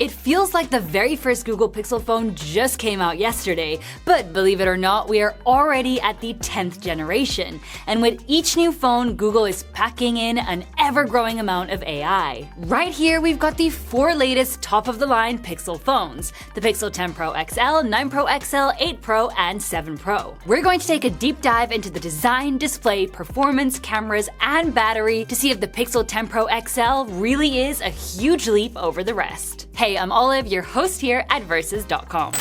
It feels like the very first Google Pixel phone just came out yesterday, but believe it or not, we are already at the 10th generation. And with each new phone, Google is packing in an ever-growing amount of AI. Right here, we've got the 4 latest top-of-the-line Pixel phones: the Pixel 10 Pro XL, 9 Pro XL, 8 Pro, and 7 Pro. We're going to take a deep dive into the design, display, performance, cameras, and battery to see if the Pixel 10 Pro XL really is a huge leap over the rest. Hey, I'm Olive, your host here at Versus.com.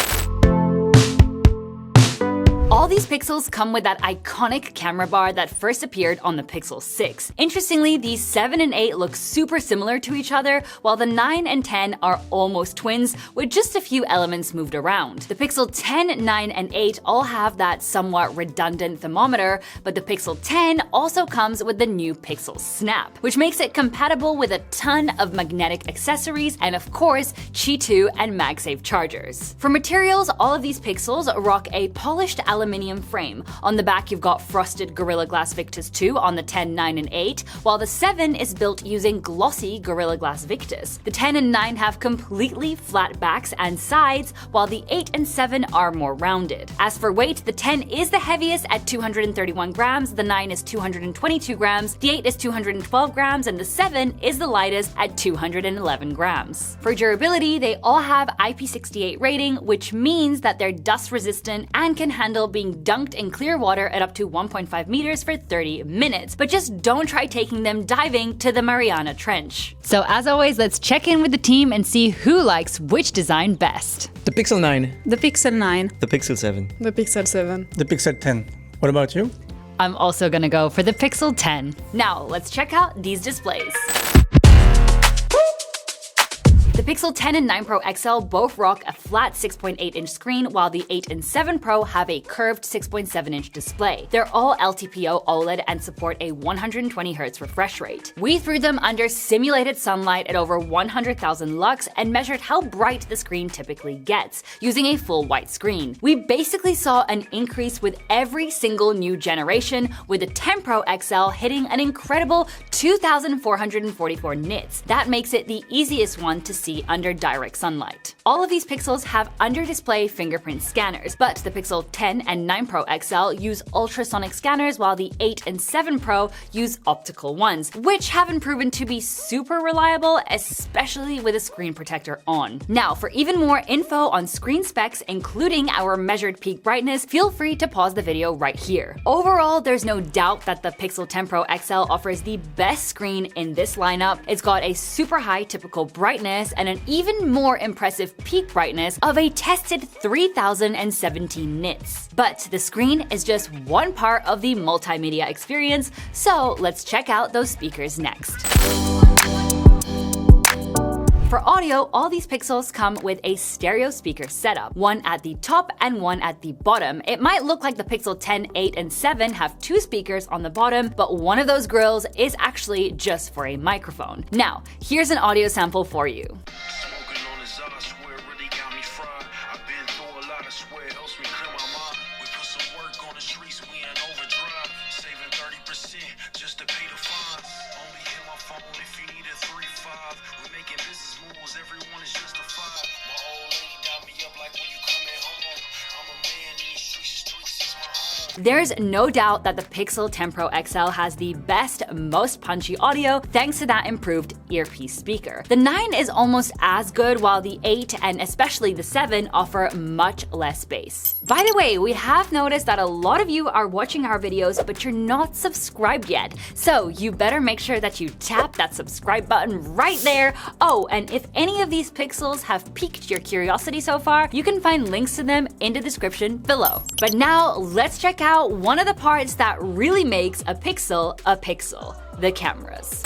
All these Pixels come with that iconic camera bar that first appeared on the Pixel 6. Interestingly, these 7 and 8 look super similar to each other, while the 9 and 10 are almost twins, with just a few elements moved around. The Pixel 10, 9, and 8 all have that somewhat redundant thermometer, but the Pixel 10 also comes with the new Pixel Snap, which makes it compatible with a ton of magnetic accessories and, of course, Qi 2 and MagSafe chargers. For materials, all of these Pixels rock a polished aluminum frame. On the back, you've got frosted Gorilla Glass Victus 2 on the 10, 9, and 8, while the 7 is built using glossy Gorilla Glass Victus. The 10 and 9 have completely flat backs and sides, while the 8 and 7 are more rounded. As for weight, the 10 is the heaviest at 231 grams, the 9 is 222 grams, the 8 is 212 grams, and the 7 is the lightest at 211 grams. For durability, they all have IP68 rating, which means that they're dust resistant and can handle being dunked in clear water at up to 1.5 meters for 30 minutes. But just don't try taking them diving to the Mariana Trench. So as always, let's check in with the team and see who likes which design best. The Pixel 9. The Pixel 9. The Pixel 7. The Pixel 7. The Pixel 10. What about you? I'm also gonna go for the Pixel 10. Now, let's check out these displays. The Pixel 10 and 9 Pro XL both rock a flat 6.8-inch screen, while the 8 and 7 Pro have a curved 6.7-inch display. They're all LTPO OLED and support a 120Hz refresh rate. We threw them under simulated sunlight at over 100,000 lux and measured how bright the screen typically gets, using a full white screen. We basically saw an increase with every single new generation, with the 10 Pro XL hitting an incredible 2,444 nits. That makes it the easiest one to see under direct sunlight. All of these Pixels have under-display fingerprint scanners, but the Pixel 10 and 9 Pro XL use ultrasonic scanners, while the 8 and 7 Pro use optical ones, which haven't proven to be super reliable, especially with a screen protector on. Now, for even more info on screen specs, including our measured peak brightness, feel free to pause the video right here. Overall, there's no doubt that the Pixel 10 Pro XL offers the best screen in this lineup. It's got a super high typical brightness and an even more impressive peak brightness of a tested 3017 nits. But the screen is just one part of the multimedia experience, so let's check out those speakers next. For audio, all these Pixels come with a stereo speaker setup, one at the top and one at the bottom. It might look like the Pixel 10, 8, and 7 have 2 speakers on the bottom, but one of those grills is actually just for a microphone. Now, here's an audio sample for you. There's no doubt that the Pixel 10 Pro XL has the best, most punchy audio thanks to that improved earpiece speaker. The 9 is almost as good, while the 8 and especially the 7 offer much less bass. By the way, we have noticed that a lot of you are watching our videos, but you're not subscribed yet. So you better make sure that you tap that subscribe button right there. Oh, and if any of these Pixels have piqued your curiosity so far, you can find links to them in the description below. But now let's check out one of the parts that really makes a Pixel, the cameras.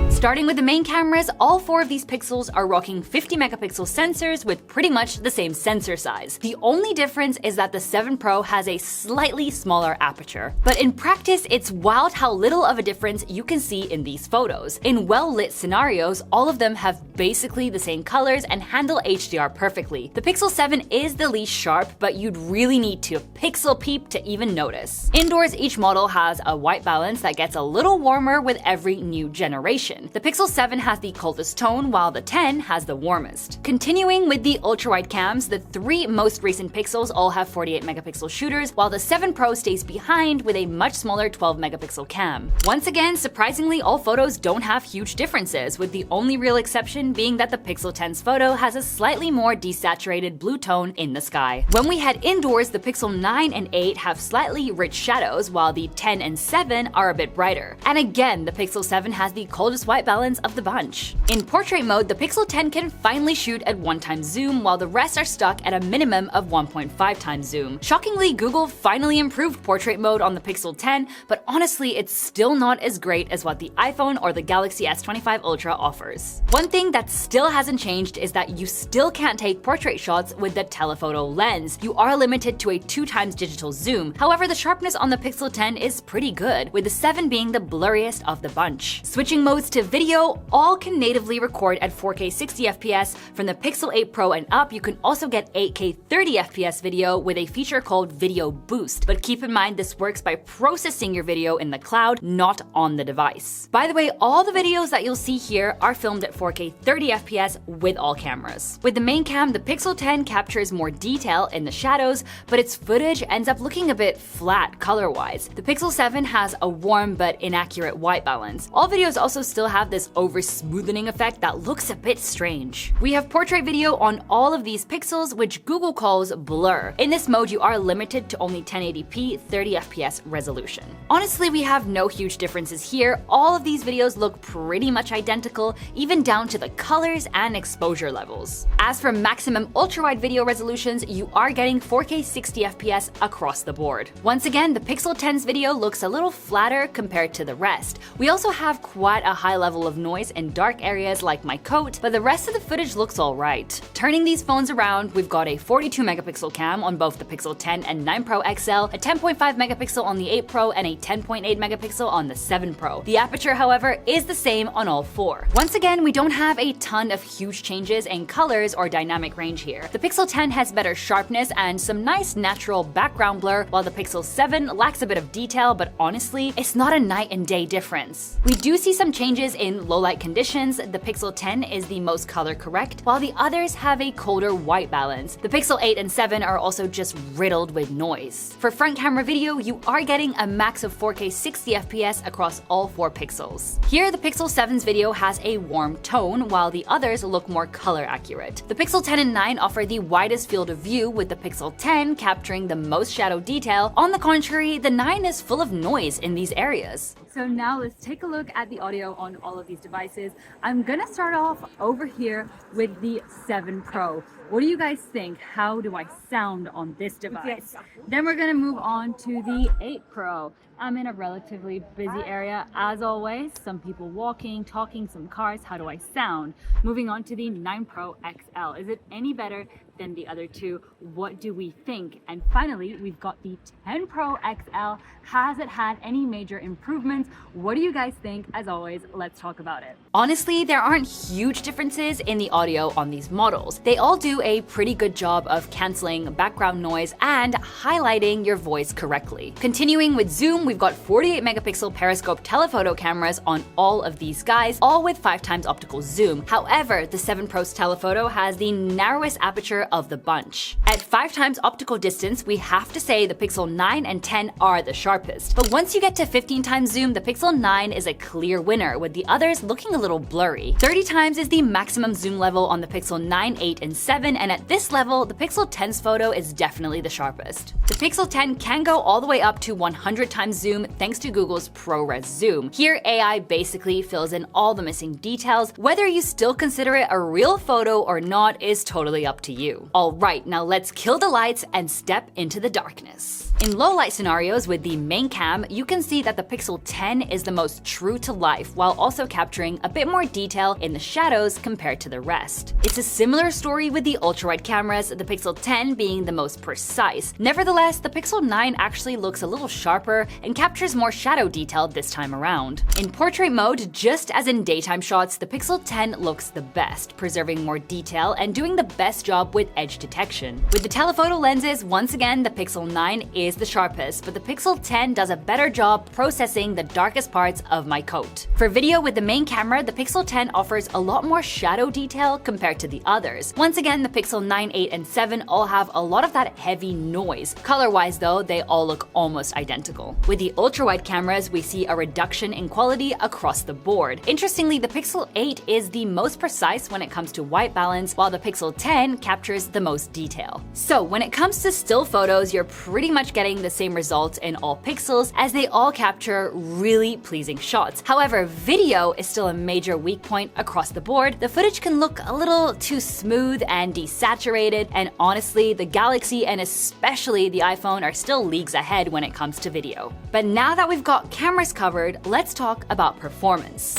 Starting with the main cameras, all 4 of these Pixels are rocking 50 megapixel sensors with pretty much the same sensor size. The only difference is that the 7 Pro has a slightly smaller aperture. But in practice, it's wild how little of a difference you can see in these photos. In well-lit scenarios, all of them have basically the same colors and handle HDR perfectly. The Pixel 7 is the least sharp, but you'd really need to pixel peep to even notice. Indoors, each model has a white balance that gets a little warmer with every new generation. The Pixel 7 has the coldest tone, while the 10 has the warmest. Continuing with the ultra-wide cams, the 3 most recent Pixels all have 48 megapixel shooters, while the 7 Pro stays behind with a much smaller 12 megapixel cam. Once again, surprisingly, all photos don't have huge differences, with the only real exception being that the Pixel 10's photo has a slightly more desaturated blue tone in the sky. When we head indoors, the Pixel 9 and 8 have slightly rich shadows, while the 10 and 7 are a bit brighter. And again, the Pixel 7 has the coldest white balance of the bunch. In portrait mode, the Pixel 10 can finally shoot at 1x zoom, while the rest are stuck at a minimum of 1.5x zoom. Shockingly, Google finally improved portrait mode on the Pixel 10, but honestly, it's still not as great as what the iPhone or the Galaxy S25 Ultra offers. One thing that still hasn't changed is that you still can't take portrait shots with the telephoto lens. You are limited to a 2x digital zoom. However, the sharpness on the Pixel 10 is pretty good, with the 7 being the blurriest of the bunch. Switching modes to video, all can natively record at 4K 60fps. From the Pixel 8 Pro and up, you can also get 8K 30fps video with a feature called Video Boost, but keep in mind this works by processing your video in the cloud, not on the device. By the way, all the videos that you'll see here are filmed at 4K 30fps with all cameras. With the main cam, the Pixel 10 captures more detail in the shadows, but its footage ends up looking a bit flat color-wise. The Pixel 7 has a warm but inaccurate white balance. All videos also still have this over-smoothing effect that looks a bit strange. We have portrait video on all of these Pixels, which Google calls blur. In this mode, you are limited to only 1080p 30fps resolution. Honestly, we have no huge differences here. All of these videos look pretty much identical, even down to the colors and exposure levels. As for maximum ultra-wide video resolutions, you are getting 4K 60fps across the board. Once again, the Pixel 10's video looks a little flatter compared to the rest. We also have quite a high level of noise in dark areas like my coat, but the rest of the footage looks alright. Turning these phones around, we've got a 42 megapixel cam on both the Pixel 10 and 9 Pro XL, a 10.5 megapixel on the 8 Pro, and a 10.8 megapixel on the 7 Pro. The aperture, however, is the same on all 4. Once again, we don't have a ton of huge changes in colors or dynamic range here. The Pixel 10 has better sharpness and some nice natural background blur, while the Pixel 7 lacks a bit of detail, but honestly, it's not a night and day difference. We do see some changes in low light conditions. The Pixel 10 is the most color correct, while the others have a colder white balance. The Pixel 8 and 7 are also just riddled with noise. For front camera video, you are getting a max of 4K 60fps across all 4 pixels. Here, the Pixel 7's video has a warm tone, while the others look more color accurate. The Pixel 10 and 9 offer the widest field of view, with the Pixel 10 capturing the most shadow detail. On the contrary, the 9 is full of noise in these areas. So now let's take a look at the audio on all of these devices. I'm gonna start off over here with the 7 Pro. What do you guys think? How do I sound on this device? Then we're gonna move on to the 8 Pro. I'm in a relatively busy area as always. Some people walking, talking, some cars. How do I sound? Moving on to the 9 Pro XL. Is it any better than the other two? What do we think? And finally, we've got the 10 Pro XL. Has it had any major improvements? What do you guys think? As always, let's talk about it. Honestly, there aren't huge differences in the audio on these models. They all do a pretty good job of canceling background noise and highlighting your voice correctly. Continuing with zoom, we've got 48 megapixel periscope telephoto cameras on all of these guys, all with 5x optical zoom. However, the 7 Pro's telephoto has the narrowest aperture of the bunch. At 5x optical distance, we have to say the Pixel 9 and 10 are the sharpest. But once you get to 15x zoom, the Pixel 9 is a clear winner, with the others looking a little blurry. 30x is the maximum zoom level on the Pixel 9, 8, and 7, and at this level, the Pixel 10's photo is definitely the sharpest. The Pixel 10 can go all the way up to 100x zoom thanks to Google's ProRes zoom. Here, AI basically fills in all the missing details. Whether you still consider it a real photo or not is totally up to you. Alright, now let's kill the lights and step into the darkness. In low light scenarios with the main cam, you can see that the Pixel 10 is the most true to life, while also capturing a bit more detail in the shadows compared to the rest. It's a similar story with the ultra-wide cameras, the Pixel 10 being the most precise. Nevertheless, the Pixel 9 actually looks a little sharper and captures more shadow detail this time around. In portrait mode, just as in daytime shots, the Pixel 10 looks the best, preserving more detail and doing the best job with edge detection. With the telephoto lenses, once again, the Pixel 9 is stays the sharpest, but the Pixel 10 does a better job processing the darkest parts of my coat. For video with the main camera, the Pixel 10 offers a lot more shadow detail compared to the others. Once again, the Pixel 9, 8, and 7 all have a lot of that heavy noise. Color-wise though, they all look almost identical. With the ultra-wide cameras, we see a reduction in quality across the board. Interestingly, the Pixel 8 is the most precise when it comes to white balance, while the Pixel 10 captures the most detail. So when it comes to still photos, you're pretty much getting the same results in all pixels, as they all capture really pleasing shots. However, video is still a major weak point across the board. The footage can look a little too smooth and desaturated, and honestly, the Galaxy and especially the iPhone are still leagues ahead when it comes to video. But now that we've got cameras covered, let's talk about performance.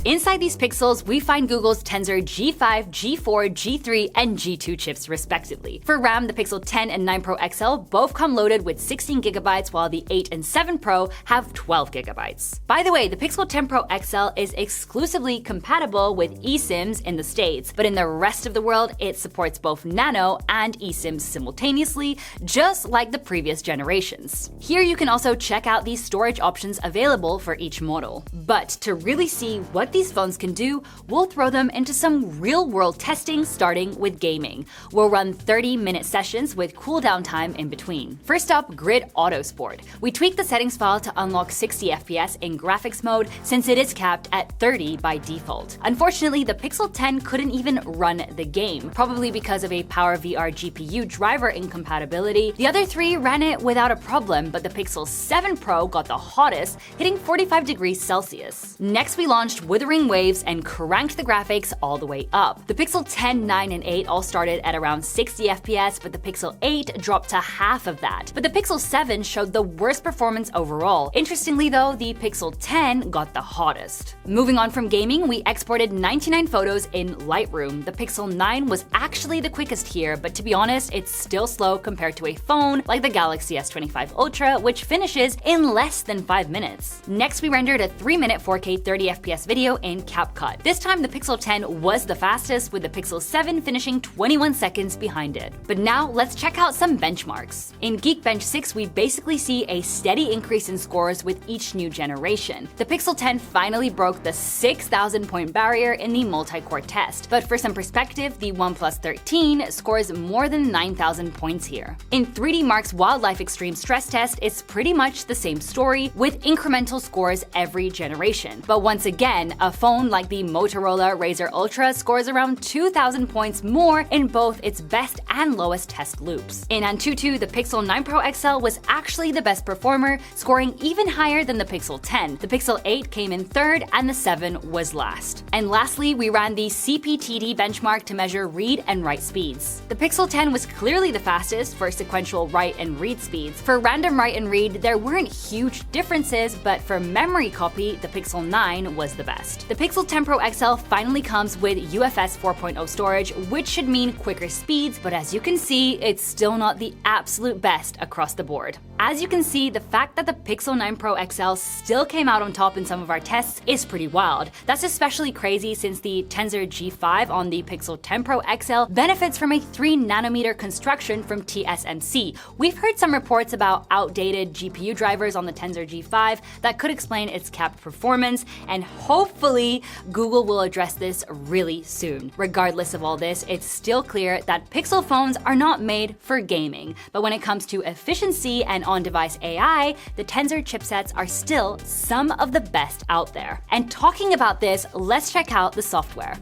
Inside these pixels, we find Google's Tensor G5, G4, G3, and G2 chips respectively. For RAM, the Pixel 10 and 9 Pro XL both come loaded with 16GB, while the 8 and 7 Pro have 12GB. By the way, the Pixel 10 Pro XL is exclusively compatible with eSIMs in the States, but in the rest of the world, it supports both Nano and eSIMs simultaneously, just like the previous generations. Here you can also check out the storage options available for each model. But to really see what these phones can do, we'll throw them into some real-world testing, starting with gaming. We'll run 30-minute sessions with cooldown time in between. First up, Grid Auto Sport. We tweaked the settings file to unlock 60 FPS in graphics mode, since it is capped at 30 by default. Unfortunately, the Pixel 10 couldn't even run the game, probably because of a PowerVR GPU driver incompatibility. The other three ran it without a problem, but the Pixel 7 Pro got the hottest, hitting 45 degrees Celsius. Next, we launched Withering Waves and cranked the graphics all the way up. The Pixel 10, 9, and 8 all started at around 60 FPS, but the Pixel 8 dropped to half of that. But the Pixel 7 showed the worst performance overall. Interestingly though, the Pixel 10 got the hottest. Moving on from gaming, we exported 99 photos in Lightroom. The Pixel 9 was actually the quickest here, but to be honest, it's still slow compared to a phone like the Galaxy S25 Ultra, which finishes in less than 5 minutes. Next, we rendered a 3-minute 4K 30fps video in CapCut. This time, the Pixel 10 was the fastest, with the Pixel 7 finishing 21 seconds behind it. But now, let's check out some benchmarks. In Geekbench 6, we basically see a steady increase in scores with each new generation. The Pixel 10 finally broke the 6,000 point barrier in the multi-core test, but for some perspective, the OnePlus 13 scores more than 9,000 points here. In 3D Mark's Wildlife Extreme stress test, it's pretty much the same story, with incremental scores every generation. But once again, a phone like the Motorola Razr Ultra scores around 2,000 points more in both its best and lowest test loops. In Antutu, the Pixel 9 Pro XL was actually the best performer, scoring even higher than the Pixel 10. The Pixel 8 came in third, and the 7 was last. And lastly, we ran the CPTD benchmark to measure read and write speeds. The Pixel 10 was clearly the fastest for sequential write and read speeds. For random write and read, there weren't huge differences, but for memory copy, the Pixel 9 was the best. The Pixel 10 Pro XL finally comes with UFS 4.0 storage, which should mean quicker speeds, but as you can see, it's still not the absolute best across the board. As you can see, the fact that the Pixel 9 Pro XL still came out on top in some of our tests is pretty wild. That's especially crazy since the Tensor G5 on the Pixel 10 Pro XL benefits from a 3nm construction from TSMC. We've heard some reports about outdated GPU drivers on the Tensor G5 that could explain its capped performance, and hopefully Google will address this really soon. Regardless of all this, it's still clear that Pixel phones are not made for gaming, but when it comes to efficiency and on-device AI, the Tensor chipsets are still some of the best out there. And talking about this, let's check out the software.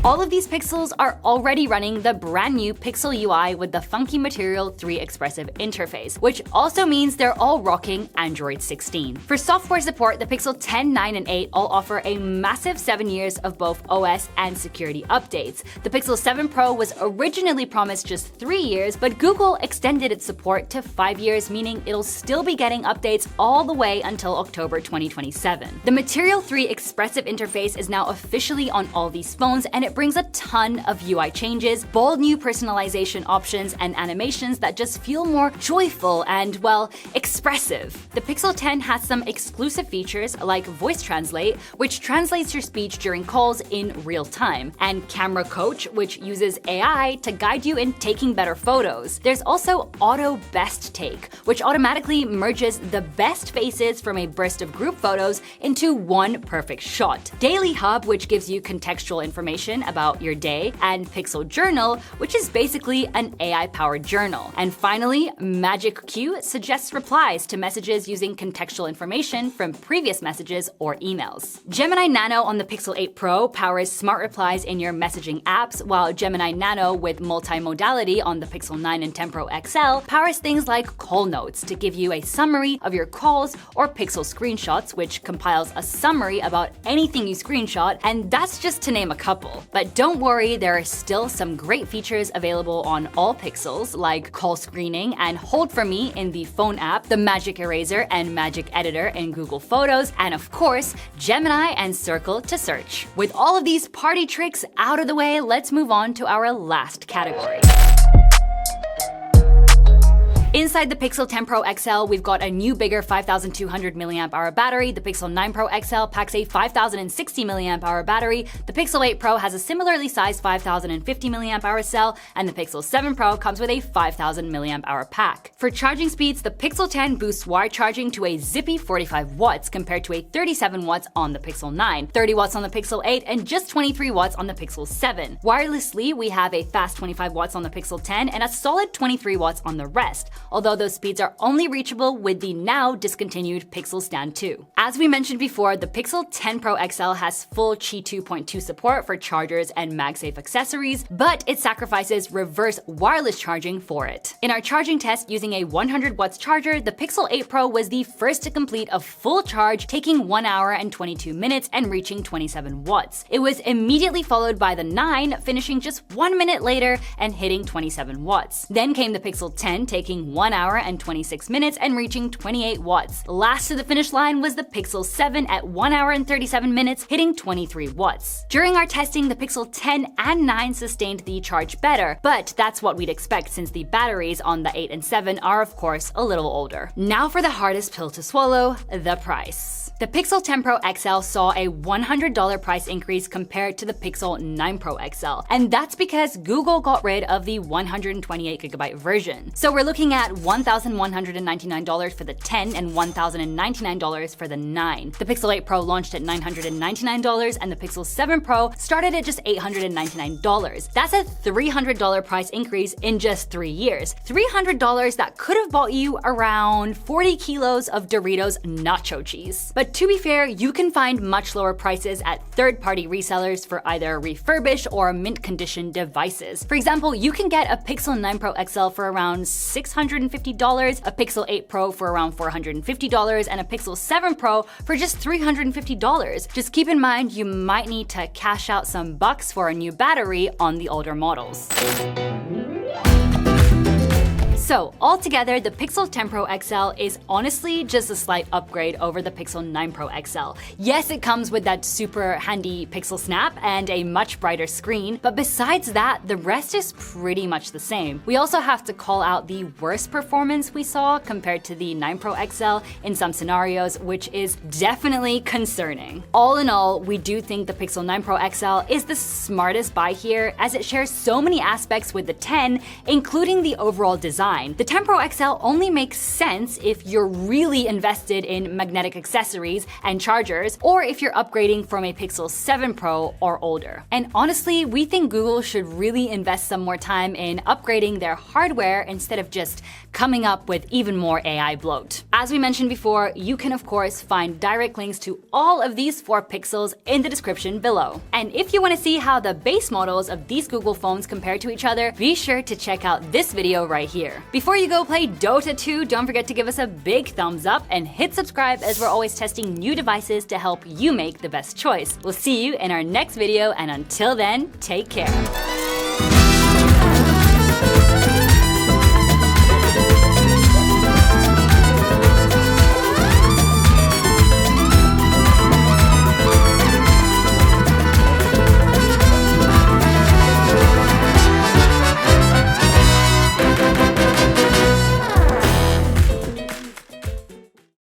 All of these Pixels are already running the brand new Pixel UI with the funky Material 3 expressive interface, which also means they're all rocking Android 16. For software support, the Pixel 10, 9, and 8 all offer a massive 7 years of both OS and security updates. The Pixel 7 Pro was originally promised just 3 years, but Google extended its support to 5 years, meaning it'll still be getting updates all the way until October 2027. The Material 3 expressive interface is now officially on all these phones, and it brings a ton of UI changes, bold new personalization options, and animations that just feel more joyful and, well, expressive. The Pixel 10 has some exclusive features like Voice Translate, which translates your speech during calls in real time, and Camera Coach, which uses AI to guide you in taking better photos. There's also Auto Best Take, which automatically merges the best faces from a burst of group photos into one perfect shot. Daily Hub, which gives you contextual information about your day, and Pixel Journal, which is basically an AI-powered journal. And finally, Magic Queue suggests replies to messages using contextual information from previous messages or emails. Gemini Nano on the Pixel 8 Pro powers smart replies in your messaging apps, while Gemini Nano with multimodality on the Pixel 9 and 10 Pro XL powers things like call notes to give you a summary of your calls, or Pixel Screenshots, which compiles a summary about anything you screenshot, and that's just to name a couple. But don't worry, there are still some great features available on all Pixels, like call screening and Hold for Me in the phone app, the Magic Eraser and Magic Editor in Google Photos, and of course, Gemini and Circle to search. With all of these party tricks out of the way, let's move on to our last category. Inside the Pixel 10 Pro XL, we've got a new, bigger 5200 mAh battery. The Pixel 9 Pro XL packs a 5060 mAh battery. The Pixel 8 Pro has a similarly sized 5050 mAh cell, and the Pixel 7 Pro comes with a 5000 mAh pack. For charging speeds, the Pixel 10 boosts wired charging to a zippy 45 watts compared to a 37 watts on the Pixel 9, 30 watts on the Pixel 8, and just 23 watts on the Pixel 7. Wirelessly, we have a fast 25 watts on the Pixel 10 and a solid 23 watts on the rest, although those speeds are only reachable with the now discontinued Pixel Stand 2. As we mentioned before, the Pixel 10 Pro XL has full Qi 2.2 support for chargers and MagSafe accessories, but it sacrifices reverse wireless charging for it. In our charging test using a 100 watts charger, the Pixel 8 Pro was the first to complete a full charge, taking 1 hour and 22 minutes and reaching 27 watts. It was immediately followed by the 9, finishing just 1 minute later and hitting 27 watts. Then came the Pixel 10, taking 1 hour and 26 minutes and reaching 28 watts. Last to the finish line was the Pixel 7 at 1 hour and 37 minutes, hitting 23 watts. During our testing, the Pixel 10 and 9 sustained the charge better, but that's what we'd expect since the batteries on the 8 and 7 are of course a little older. Now for the hardest pill to swallow, the price. The Pixel 10 Pro XL saw a $100 price increase compared to the Pixel 9 Pro XL, and that's because Google got rid of the 128GB version. So we're looking at $1,199 for the 10 and $1,099 for the 9. The Pixel 8 Pro launched at $999 and the Pixel 7 Pro started at just $899. That's a $300 price increase in just 3 years. $300 that could have bought you around 40 kilos of Doritos nacho cheese. But to be fair, you can find much lower prices at third-party resellers for either refurbished or mint-condition devices. For example, you can get a Pixel 9 Pro XL for around $650, a Pixel 8 Pro for around $450, and a Pixel 7 Pro for just $350. Just keep in mind you might need to cash out some bucks for a new battery on the older models. So, altogether, the Pixel 10 Pro XL is honestly just a slight upgrade over the Pixel 9 Pro XL. Yes, it comes with that super handy Pixel Snap and a much brighter screen, but besides that, the rest is pretty much the same. We also have to call out the worst performance we saw compared to the 9 Pro XL in some scenarios, which is definitely concerning. All in all, we do think the Pixel 9 Pro XL is the smartest buy here, as it shares so many aspects with the 10, including the overall design. The 10 Pro XL only makes sense if you're really invested in magnetic accessories and chargers, or if you're upgrading from a Pixel 7 Pro or older. And honestly, we think Google should really invest some more time in upgrading their hardware instead of just coming up with even more AI bloat. As we mentioned before, you can of course find direct links to all of these 4 Pixels in the description below. And if you want to see how the base models of these Google phones compare to each other, be sure to check out this video right here. Before you go play Dota 2, don't forget to give us a big thumbs up and hit subscribe, as we're always testing new devices to help you make the best choice. We'll see you in our next video, and until then, take care.